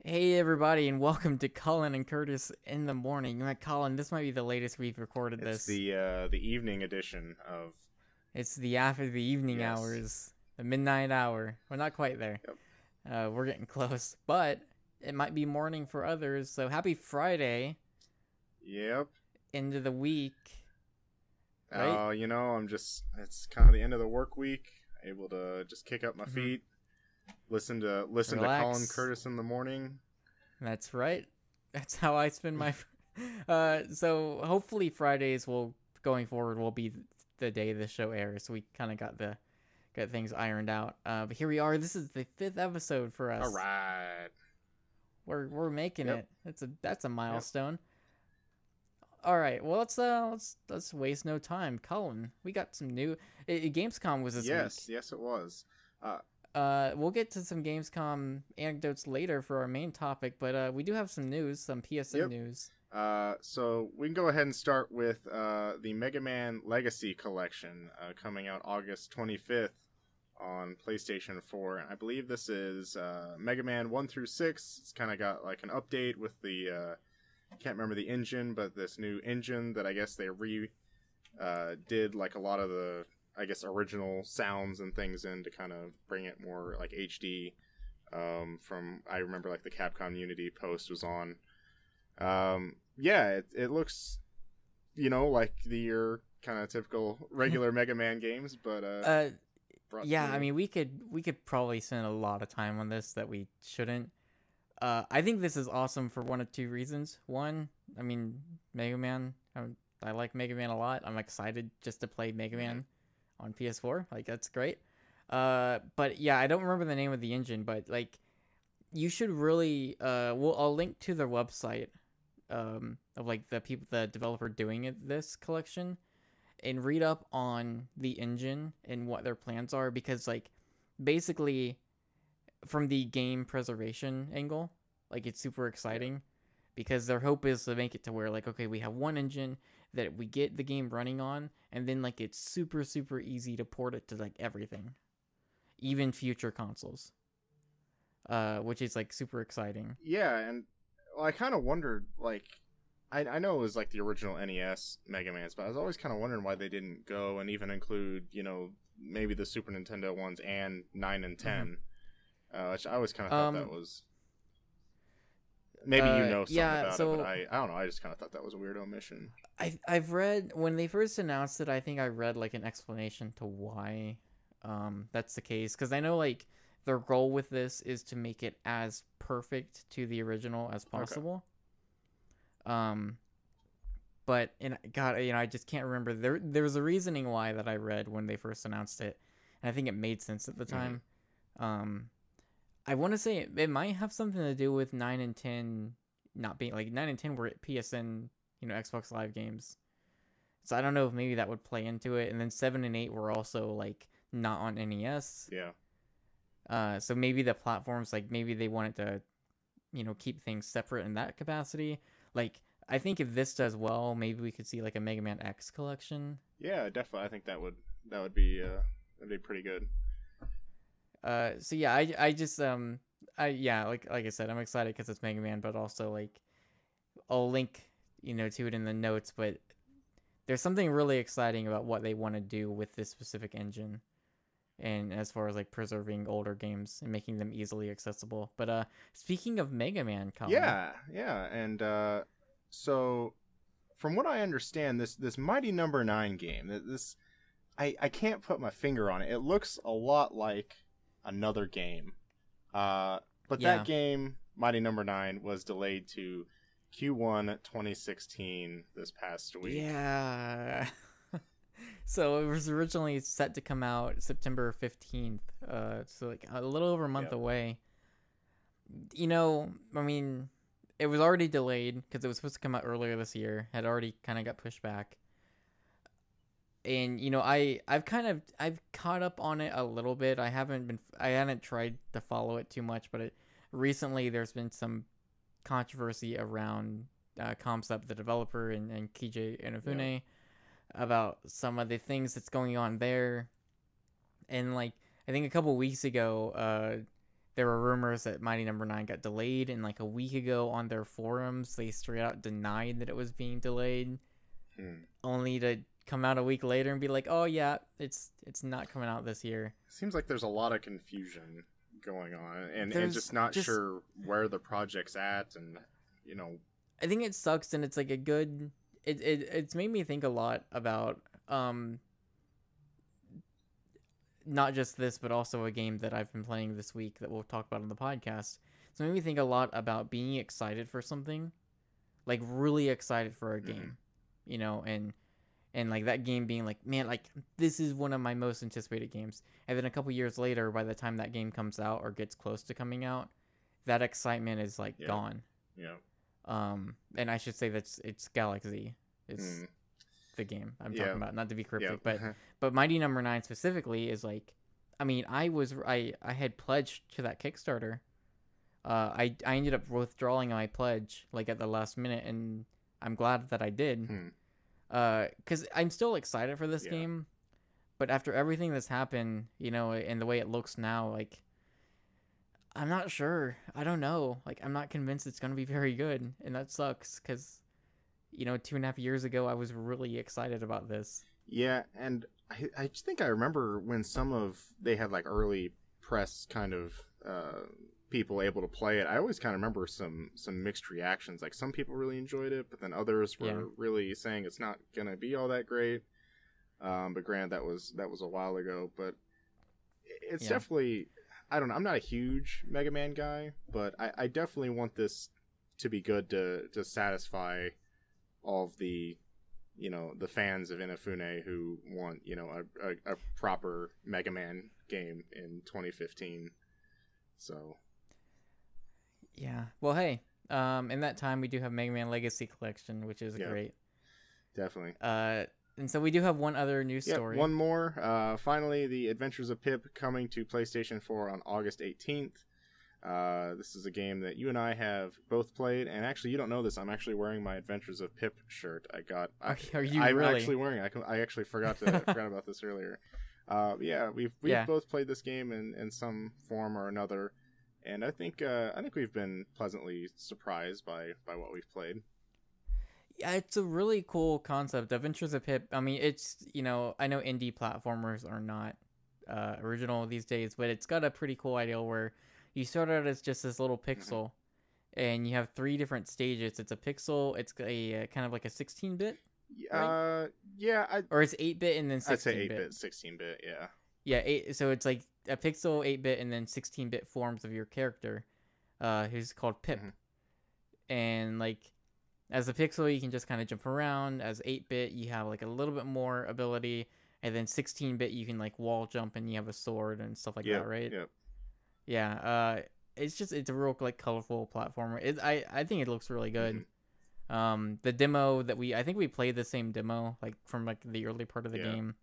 Hey everybody, and welcome to Collin and Curtis in the morning. Collin, this might be the latest we've recorded It's this. the evening edition of It's the after the evening yes. hours, the midnight hour. We're not quite there. Yep. We're getting close, but it might be morning for others. So happy Friday Yep. into the week. Right? It's kind of the end of the work week. Able to just kick up my feet, listen to Relax. Collin Curtis in the morning. That's right. That's how I spend my. So hopefully Fridays going forward will be the day the show airs. So we kind of got things ironed out. But here we are. This is the 5th episode for us. All right. We're making Yep. it. That's a milestone. Yep. All right. Well, let's waste no time. Collin, we got some new. Gamescom was this week. Yes, it was. We'll get to some Gamescom anecdotes later for our main topic, but we do have some news, some PSN news. So we can go ahead and start with the Mega Man Legacy Collection coming out August 25th on PlayStation 4. I believe this is Mega Man 1 through 6. It's kind of got like an update with the can't remember the engine, but this new engine that I guess they did like a lot of the original sounds and things in to kind of bring it more like HD. From I remember like the Capcom Unity post was on. It looks, like your kind of typical regular Mega Man games, but I mean we could probably spend a lot of time on this that we shouldn't. I think this is awesome for one of two reasons. One, I mean, Mega Man. I like Mega Man a lot. I'm excited just to play Mega Man on PS4. Like, that's great. But yeah, I don't remember the name of the engine, but like, you should really. I'll link to their website, of like the developer doing this collection, and read up on the engine and what their plans are, because like, basically, from the game preservation angle, like, it's super exciting, because their hope is to make it to where, like, okay, we have one engine that we get the game running on, and then like it's super super easy to port it to like everything, even future consoles, which is like super exciting. Yeah, and I kind of wondered, like, I know it was like the original NES Mega Man's, but I was always kind of wondering why they didn't go and even include, maybe the Super Nintendo ones and 9 and 10. Which I always kind of thought that was... Maybe something about it, but I don't know. I just kind of thought that was a weird omission. I've read, when they first announced it, I think I read like an explanation to why that's the case. Because I know like their goal with this is to make it as perfect to the original as possible. Okay. But I just can't remember. There's a reasoning why that I read when they first announced it, and I think it made sense at the time. I want to say it might have something to do with 9 and 10 not being, like, 9 and 10 were PSN, Xbox Live games. So I don't know if maybe that would play into it. And then 7 and 8 were also, like, not on NES. Yeah. So maybe the platforms, like, maybe they wanted to, keep things separate in that capacity. Like, I think if this does well, maybe we could see, like, a Mega Man X collection. Yeah, definitely. I think that would be pretty good. So yeah, I just like I said, I'm excited because it's Mega Man, but also like I'll link to it in the notes. But there's something really exciting about what they want to do with this specific engine, and as far as like preserving older games and making them easily accessible. But speaking of Mega Man, Collin, yeah, and so from what I understand, this Mighty Number 9 game, I can't put my finger on it. It looks a lot like another game, but that game, Mighty Number 9, was delayed to Q1 2016 this past week. Yeah. So it was originally set to come out September 15th, so like a little over a month away. I mean, it was already delayed because it was supposed to come out earlier this year, had already kind of got pushed back. And I've caught up on it a little bit. I hadn't tried to follow it too much, but recently there's been some controversy around Concept, the developer, and Keiji Inafune, about some of the things that's going on there. And like, I think a couple weeks ago, there were rumors that Mighty Number 9 got delayed, and like a week ago on their forums, they straight out denied that it was being delayed, only to come out a week later and be like, "Oh yeah, it's not coming out this year." Seems like there's a lot of confusion going on, and just not sure where the project's at, and I think it sucks, and it's like a good. It's made me think a lot about not just this, but also a game that I've been playing this week that we'll talk about on the podcast. So it made me think a lot about being excited for something, like really excited for a game, and like that game being like, man, like this is one of my most anticipated games. And then a couple years later, by the time that game comes out or gets close to coming out, that excitement is like gone. Yeah. And I should say it's Galaxy. It's the game I'm talking about, not to be cryptic, but Mighty Number 9 specifically is like, I mean, I had pledged to that Kickstarter. I ended up withdrawing my pledge like at the last minute, and I'm glad that I did. Because I'm still excited for this game, but after everything that's happened, and the way it looks now, like, I'm not sure. I don't know. Like, I'm not convinced it's going to be very good, and that sucks, because, 2.5 years ago, I was really excited about this. Yeah, and I just think I remember when they had, like, early press kind of people able to play it. I always kind of remember some mixed reactions. Like, some people really enjoyed it, but then others were really saying it's not going to be all that great. But granted, that was a while ago, but it's definitely... I don't know. I'm not a huge Mega Man guy, but I definitely want this to be good to satisfy all of the, the fans of Inafune who want, a proper Mega Man game in 2015. So. Yeah. Well, hey, in that time we do have Mega Man Legacy Collection, which is great. Definitely. And so we do have one other news story. One more. Finally, The Adventures of Pip coming to PlayStation 4 on August 18th. This is a game that you and I have both played, and actually, you don't know this. I'm actually wearing my Adventures of Pip shirt. Are you I'm really? actually wearing it. I actually forgot about this earlier. We've both played this game in some form or another, and I think we've been pleasantly surprised by what we've played. Yeah, it's a really cool concept. Adventures of Pip, I mean, it's, I know indie platformers are not original these days, but it's got a pretty cool idea where you start out as just this little pixel, and you have 3 different stages. It's a pixel, it's a kind of like a 16-bit, right? Or it's 8-bit and then 16-bit. I'd say 8-bit, 16-bit, yeah. Yeah, so it's like a pixel, 8-bit, and then 16-bit forms of your character, who's called Pip. And, like... As a pixel, you can just kind of jump around. As 8-bit, you have like a little bit more ability, and then 16-bit, you can like wall jump and you have a sword and stuff like that, right? Yep. Yeah. It's a real like colorful platformer. I think it looks really good. The demo that I think we played the same demo like from like the early part of the game.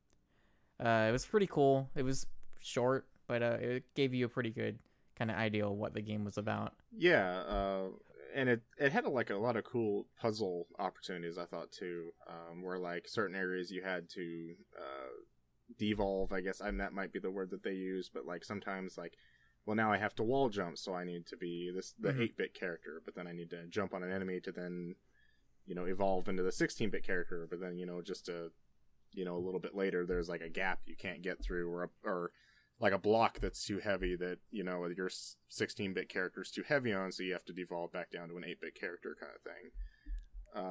It was pretty cool. It was short, but it gave you a pretty good kind of idea of what the game was about. Yeah. And it had a lot of cool puzzle opportunities, I thought, too, where like certain areas you had to devolve, I guess, and that might be the word that they use, but like sometimes like, well, now I have to wall jump, so I need to be the 8-bit character, but then I need to jump on an enemy to then, evolve into the 16-bit character, but then, just a little bit later, there's like a gap you can't get through, or like a block that's too heavy that, your 16-bit character is too heavy on, so you have to devolve back down to an 8-bit character kind of thing.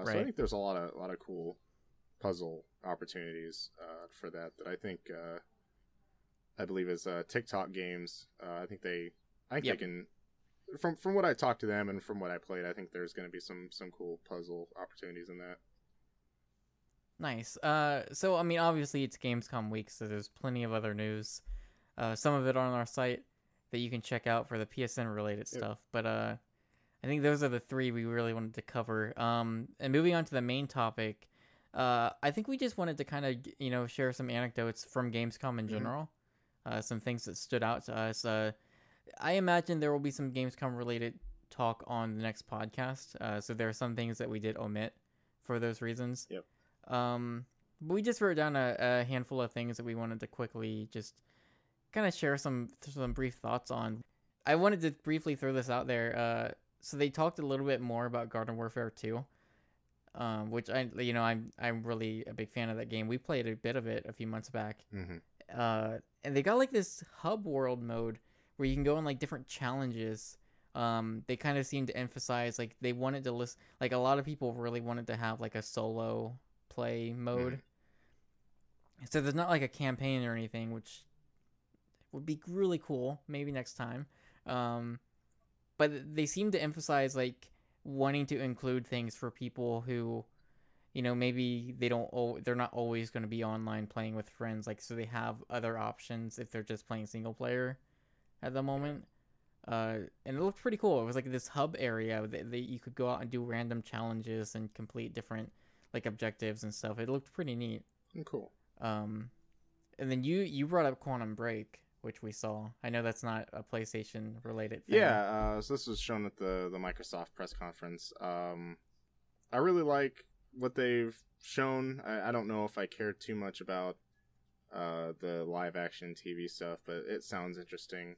So I think there's a lot of cool puzzle opportunities for that I think I believe is TikTok Games. I think they can, from what I talked to them and from what I played, I think there's going to be some cool puzzle opportunities in that. Nice. So I mean, obviously it's Gamescom week, so there's plenty of other news. Some of it on our site that you can check out for the PSN related stuff. But I think those are the 3 we really wanted to cover. And moving on to the main topic, I think we just wanted to kind of, share some anecdotes from Gamescom in general. Some things that stood out to us. I imagine there will be some Gamescom related talk on the next podcast. So there are some things that we did omit for those reasons. Yep. But we just wrote down a handful of things that we wanted to quickly just kind of share some brief thoughts on. I wanted to briefly throw this out there. So they talked a little bit more about Garden Warfare 2, which I'm really a big fan of that game. We played a bit of it a few months back. And they got like this hub world mode where you can go on like different challenges. They kind of seem to emphasize like they wanted to list, like a lot of people really wanted to have like a solo play mode. So there's not like a campaign or anything, which would be really cool. Maybe next time. But they seem to emphasize like wanting to include things for people who, maybe they're not always going to be online playing with friends. Like, so they have other options if they're just playing single player at the moment. And it looked pretty cool. It was like this hub area that you could go out and do random challenges and complete different like objectives and stuff. It looked pretty neat. Cool. And then you brought up Quantum Break, which we saw. I know that's not a PlayStation related thing. Yeah, so this was shown at the Microsoft press conference. I really like what they've shown. I don't know if I care too much about the live action TV stuff, but it sounds interesting.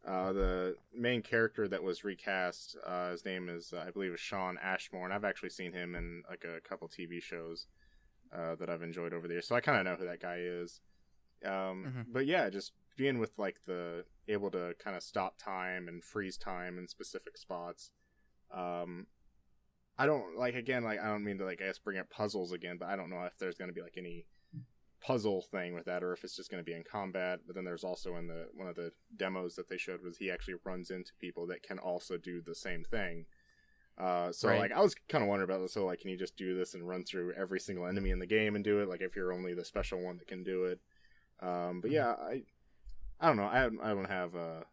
The main character that was recast, his name is, I believe, is Sean Ashmore, and I've actually seen him in like a couple TV shows that I've enjoyed over there, so I kind of know who that guy is. But yeah, just being with like the able to kind of stop time and freeze time in specific spots. I don't like, again, like I don't mean to like I guess bring up puzzles again, but I don't know if there's going to be like any puzzle thing with that or if it's just going to be in combat. But then there's also in the one of the demos that they showed was he actually runs into people that can also do the same thing. So right. Like I was kind of wondering about this. So like, can you just do this and run through every single enemy in the game and do it? Like if you're only the special one that can do it. But yeah, I don't know. I don't have a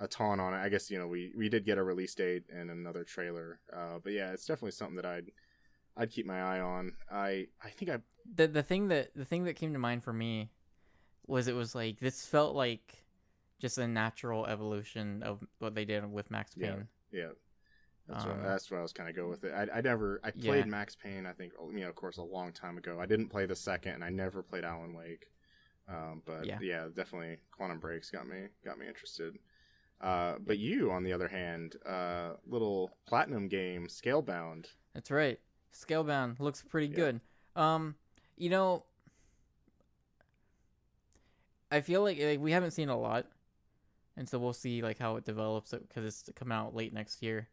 ton on it. I guess, we did get a release date and another trailer. But yeah, it's definitely something that I'd keep my eye on. I think the thing that came to mind for me was it was like this felt like just a natural evolution of what they did with Max Payne. Yeah. That's what I was kind of go with it. I played Max Payne, I think, of course, a long time ago. I didn't play the second, and I never played Alan Wake. But yeah, definitely Quantum Break's got me interested. But you, on the other hand, little platinum game, Scalebound. That's right. Scalebound looks pretty good. I feel like we haven't seen a lot, and so we'll see like how it develops because it's coming out late next year.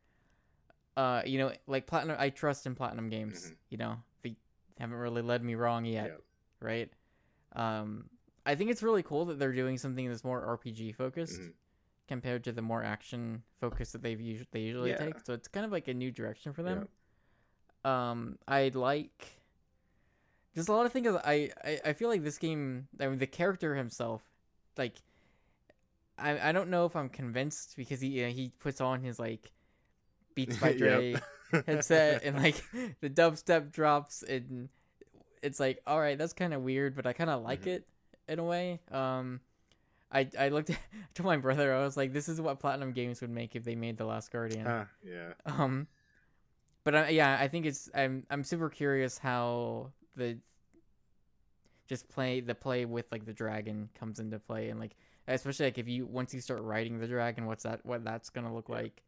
Like Platinum, I trust in Platinum games. They haven't really led me wrong yet, right? I think it's really cool that they're doing something that's more RPG focused compared to the more action focus that they usually take. So it's kind of like a new direction for them. I like just a lot of things. I feel like this game, I mean, the character himself, like I don't know if I'm convinced because he puts on his like Beats by Dre headset and like the dubstep drops and it's like, all right, that's kind of weird, but I kind of like it in a way. I looked to my brother. I was like, this is what Platinum Games would make if they made The Last Guardian. But I think I'm super curious how the play with like the dragon comes into play, and like especially like once you start riding the dragon, what that's gonna look like.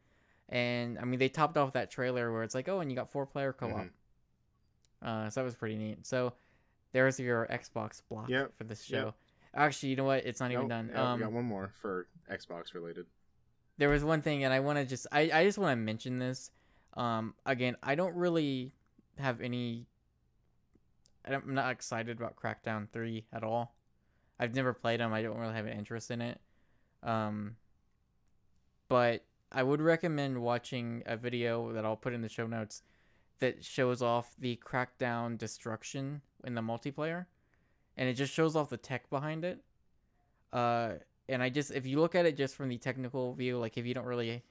And I mean, they topped off that trailer where it's like, oh, and you got 4-player co-op. So that was pretty neat. So there's your Xbox block for this show. Actually, you know what? It's not even done. We got one more for Xbox related. There was one thing, and I want to I just want to mention this. Again, I don't really have I'm not excited about Crackdown 3 at all. I've never played them. I don't really have an interest in it. But I would recommend watching a video that I'll put in the show notes that shows off the Crackdown destruction in the multiplayer, and it just shows off the tech behind it. And if you look at it just from the technical view, like if you don't really,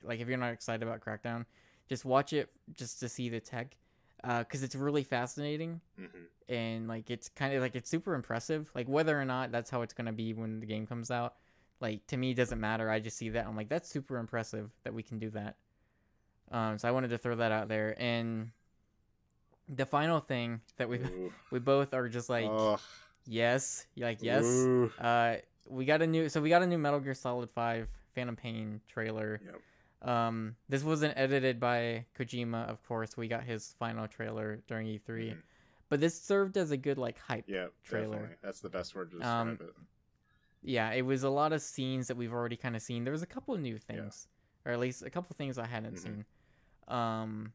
like if you're not excited about Crackdown, just watch it just to see the tech, because it's really fascinating, and like it's kind of like it's super impressive. Like whether or not that's how it's gonna be when the game comes out, like to me it doesn't matter. I just see that I'm like, that's super impressive that we can do that. So I wanted to throw that out there. And the final thing that we both are just like, yes. We got a new Metal Gear Solid 5 Phantom Pain trailer. Yep. This wasn't edited by Kojima, of course. We got his final trailer during E3. But this served as a good, like, hype trailer. Definitely. That's the best word to describe it. Yeah, it was a lot of scenes that we've already kind of seen. There was a couple of new things, or at least a couple of things I hadn't seen. And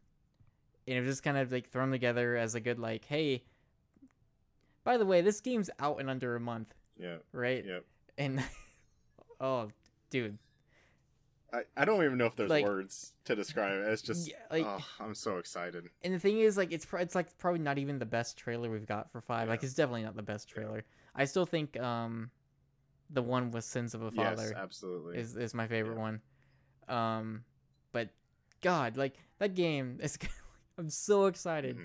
it was just kind of, like, thrown together as a good, like, hey, by the way, this game's out in under a month. Yeah. Right? Yep. And, oh, dude. I don't even know if there's words to describe it. It's just, I'm so excited. And the thing is, like, it's like probably not even the best trailer we've got for 5. Like, it's definitely not the best trailer. I still think the one with Sins of a Father, yes, absolutely, is my favorite one. But God, like, that game is, I'm so excited.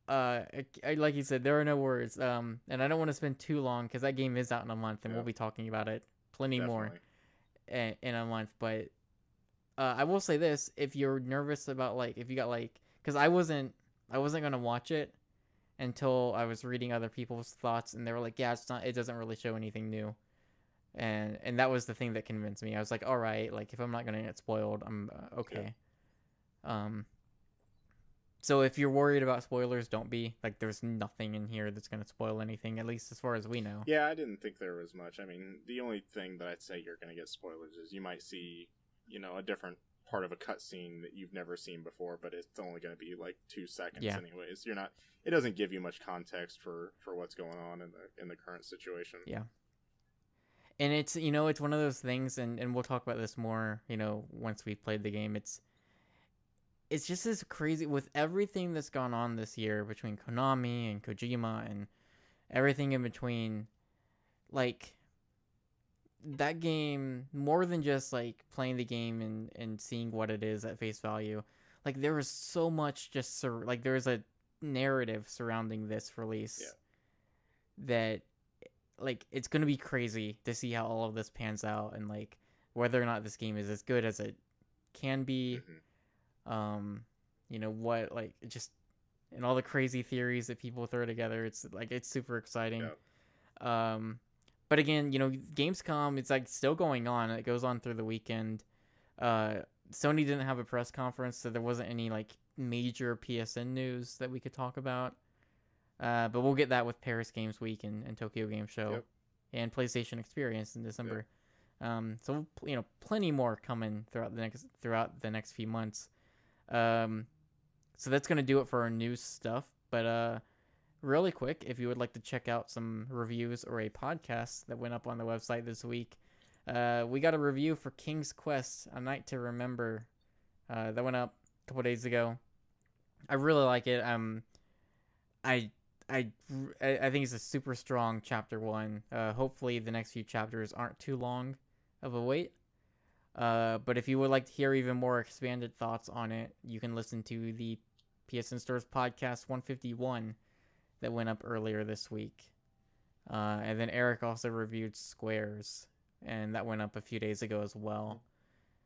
Like you said, there are no words. And I don't want to spend too long because that game is out in a month, and we'll be talking about it plenty more in a month. But I will say this: if you're nervous about, like, if you got, like, because I wasn't gonna watch it until I was reading other people's thoughts, and they were like, yeah, it doesn't really show anything new, and that was the thing that convinced me. I was like, all right, like, if I'm not gonna get spoiled, I'm okay. So if you're worried about spoilers, don't be. Like, there's nothing in here that's going to spoil anything, at least as far as we know. Yeah, I didn't think there was much. I mean, the only thing that I'd say you're going to get spoilers is you might see, a different part of a cutscene that you've never seen before, but it's only going to be like 2 seconds anyways. It doesn't give you much context for what's going on in the current situation. Yeah. And it's, it's one of those things, and we'll talk about this more, once we've played the game. It's just as crazy with everything that's gone on this year between Konami and Kojima and everything in between. Like, that game, more than just, like, playing the game and seeing what it is at face value, like, there was so much like, there's a narrative surrounding this release that, like, it's going to be crazy to see how all of this pans out, and, like, whether or not this game is as good as it can be. What, like, just, and all the crazy theories that people throw together, it's like, it's super exciting. But again, Gamescom, it's like still going on. It goes on through the weekend. Sony didn't have a press conference, so there wasn't any, like, major PSN news that we could talk about. But we'll get that with Paris Games Week and Tokyo Game Show and PlayStation Experience in December. So plenty more coming throughout the next few months. So that's going to do it for our news stuff. But really quick, if you would like to check out some reviews or a podcast that went up on the website this week, we got a review for King's Quest: A Night to Remember. That went up a couple days ago. I really like it. I think it's a super strong chapter 1. Hopefully the next few chapters aren't too long of a wait. But if you would like to hear even more expanded thoughts on it, you can listen to the PSN Stores Podcast 151 that went up earlier this week. And then Eric also reviewed Squares, and that went up a few days ago as well.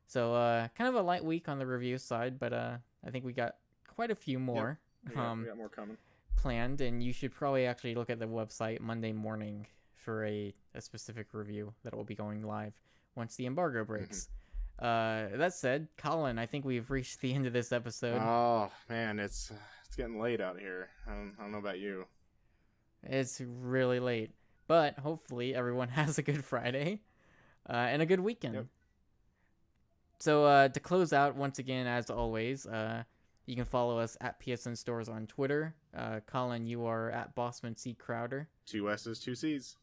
So kind of a light week on the review side, but I think we got quite a few more. We got more coming. Planned, and you should probably actually look at the website Monday morning for a specific review that will be going live once the embargo breaks. That said, Collin, I think we've reached the end of this episode. Oh man, it's getting late out here. I don't know about you. It's really late, but hopefully everyone has a good Friday and a good weekend. So to close out, once again, as always, you can follow us at PSN Stores on Twitter. Collin, you are at Bossman C. Crowder. 2 S's, 2 C's.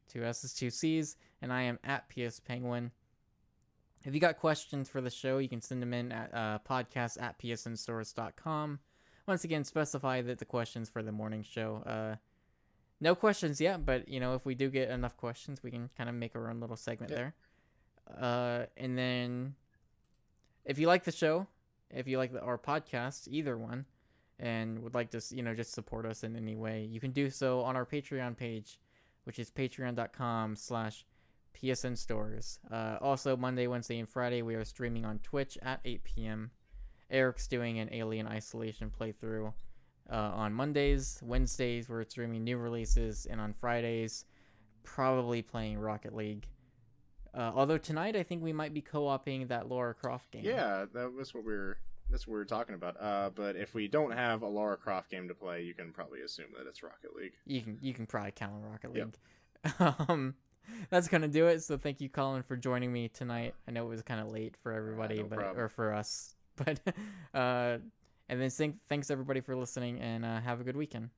2 S's, 2 C's. And I am at PS Penguin. If you got questions for the show, you can send them in at podcast@psnstores.com. Once again, specify that the questions for the morning show. No questions yet, but, if we do get enough questions, we can kind of make our own little segment there. And then, if you like the show, if you like our podcast, either one, and would like to, just support us in any way, you can do so on our Patreon page, which is patreon.com/PSNstores. Also, Monday, Wednesday, and Friday, we are streaming on Twitch at 8 p.m. Eric's doing an Alien Isolation playthrough on Mondays. Wednesdays, we're streaming new releases, and on Fridays, probably playing Rocket League. Although tonight I think we might be co-oping that Lara Croft game. Yeah, that's what we were talking about. But if we don't have a Lara Croft game to play, you can probably assume that it's Rocket League. You can probably count on Rocket League. Yep. That's gonna do it. So thank you, Collin, for joining me tonight. I know it was kind of late for everybody, or for us, but and then thanks everybody for listening, and have a good weekend.